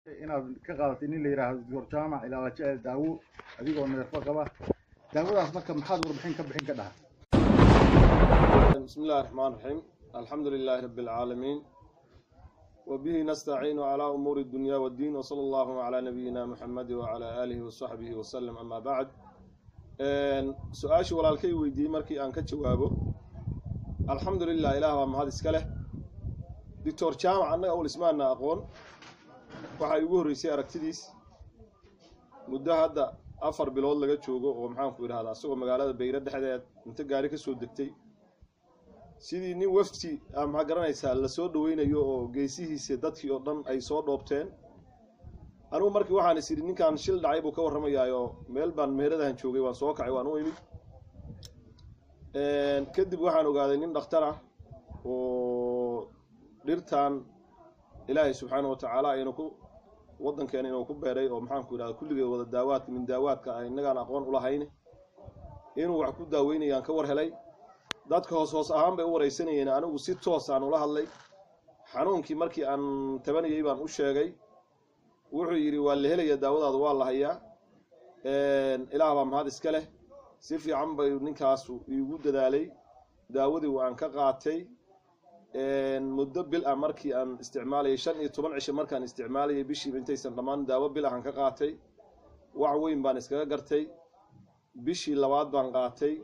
inaad ka qaadato in la yiraahdo Dr. Jaamac ilaa la jecel daawo adigoo neerfa qaba daawadaas marka maxaad warbixin ka bixin ka dhaha bismillahir rahmanir rahim alhamdulillahi rabbil alamin wa bihi nasta'inu ala umuri dunya wad din wa sallallahu ala nabiyyina muhammad wa ala alihi wa sahbihi wa sallam amma ba'd su'aashi walaalkay weydiiyay markii aan ka jawaabo alhamdulillah ilaaha mahad iska leh Dr. Jaamac annaga oo ismaana aqoon waxa ugu horeysay aragtidiis muddo hadda 4 bilood laga joogo oo maxaan ku yiraahdaa asagoo magaalada Beyrad dhexdeed inta gaari ka soo degtay sidii nin wafti ama garanaysa la soo dhaweynayo oo geesihiisa dadkii oo dhan ay soo dhoobteen anigu markii waxaan isiri ninkan shil dhacay buu ka warramayaayo meel baan meheradahan joogay waan soo kacay waan u imid kadib waxaan ogaaday nin dhakhtar ah oo dhirtaan ilaahay subxaanahu wa ta'ala aynu ku wadankeena inuu ku beeray oo maxaan ku yiraahdaa kulligeed wada daawaadka min daawaadka ay inagaan aqoon u lahayn inuu wax ku daaweynayaan ka war helay dadka hoos ahaan bay u wareysanayeen anigu si toos aan ula hadlay xanuunkii markii aan tabanayay baan u sheegay wuxuu yiri waa la helaya daawadaadu waa la hayaa ilaah baa mahad iska leh si fiican bay ninkaas igu dadaalay daawadii waan ka qaatay muddo bil ah markii aan isticmaalay 15 cisho markaan isticmaalay bishii intaysan dhamaan daawo bil ah ka qaatay wax weyn baan iskaga gartay bishii labaad baan qaatay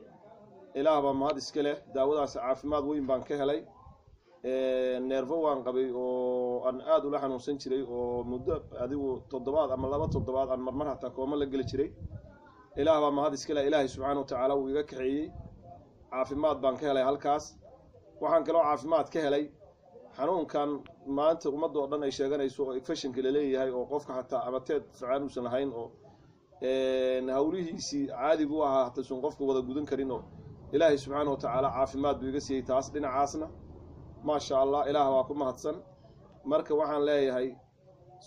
ilaah baa mahad iska leh daawadaas caafimaad weyn baan ka helay neerfo waan qabay oo aan aad u la xanuunsan jiray oo muddo adigu 7 ama 2 toddobaad aan marmar hata kooma la gali jiray ilaah baa mahad iska leh ilaahay subxaanahu wa ta'ala uu iga kaxeeyay caafimaad baan ka helay halkaas waxaan kaloo caafimaad ka helay xanuunkan maanta ummadda oo dhan ay sheeganayso oo infection kale leeyahay oo qofka hataa abateed fiican uusan lahayn oo hawlihiisi caadi buu ahaa hataa sun qofka wada gudan karin oo ilaahay subxaanahu wa ta'ala caafimaad buu iga siiyay taas dhinacaasna ma sha Allah ilaah waa ku mahadsan marka waxaan leeyahay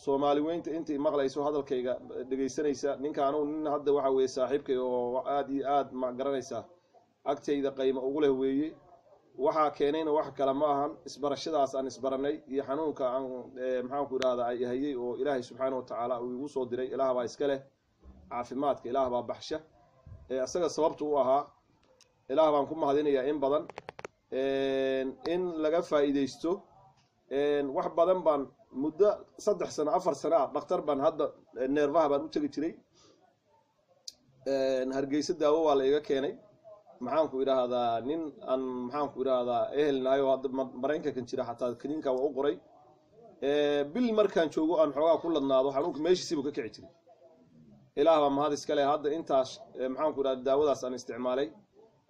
Soomaali weynta intii maqlayso hadalkayga dhageysanaysa ninkaan nin hadda waxa weey saaxiibkay oo aad iyo aad ma garanaysa agtayda qiimo ugu leh weeye waxa keenayna wax kala ma ahan isbarashadaas aan isbaranay iyo xanuunka aan maxaan ku yiraahdaa ay hayay oo ilaahay subxaanahu wa ta'ala uu igu soo diray ilaah baa iska leh caafimaadka ilaah baa baxsha asaga sababtu u ahaa ilaah baan ku mahadinayaa in badan in laga faa'iideysto wax badan baan muddo 3 sano 4 sano dhakhtar baan hadda neerfaha baan u tagi jiray hargeysa daawo waa la iga keenay maxaan ku yiraahdaa nin aan maxaan ku yiraahdaa ehelnaayo hadda mareenka kan jira hataa kaniinka waa u qoray bil markaan joogo aan xogaa ku ladnaado xanuunka meeshiisa buu ka kici jiray ilaah baa mahad iska leh hadda intaas maxaan ku yiraahdaa daawadaas aan isticmaalay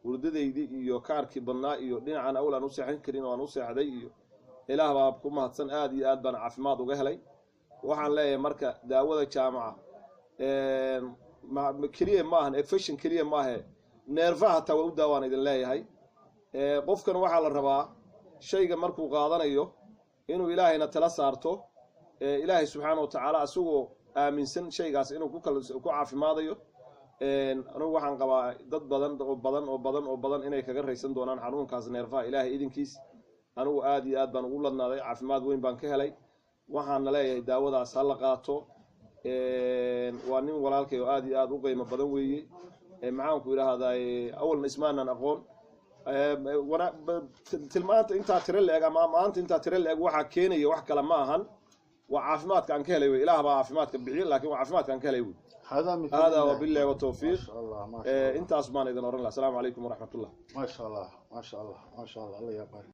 wurdadaydii iyo kaarkii badnaa iyo dhinacan awlan u seexan karin oo aan u seexday iyo ilaah baa ku mahadsan aad iyo aad baan caafimaad uga helay waxaan leeyahay marka daawada jaamaca kaliya ma ahan infection kaliya ma aha neerfaha taa u daawaan idin leeyahay qofkan waxa la rabaa shayga markuu qaadanayo inuu ilaahayna tala saarto ilaahay subxaanahu wa ta'ala asagoo aaminsan shaygaas inuu ku caafimaadayo anigu waxaan qabaa dad badan inay kaga raysan doonaan xanuunkaas neerfaha ilaahay idinkiis anigu aad iyo aad baan ugu ladnaaday caafimaad weyn baan ka helay waxaan leeyahay daawadaas ha la qaato waa nin walaalkay oo aad iyo aad u qiimo badan weeye maxaan ku yiraahdaa awalna ismaanan aqoon tilmaanta inta tire leeg ama maanta inta tire leeg waxa keenaya wax kala ma ahan waa caafimaadka aan ka helay ilaah baa caafimaadka bixiyo laakiin waa caafimaadka aan ka helay هذا وبالله والتوفيق انت اسمان اذا السلام عليكم ورحمه الله ما شاء الله ما شاء الله ما شاء الله الله يبارك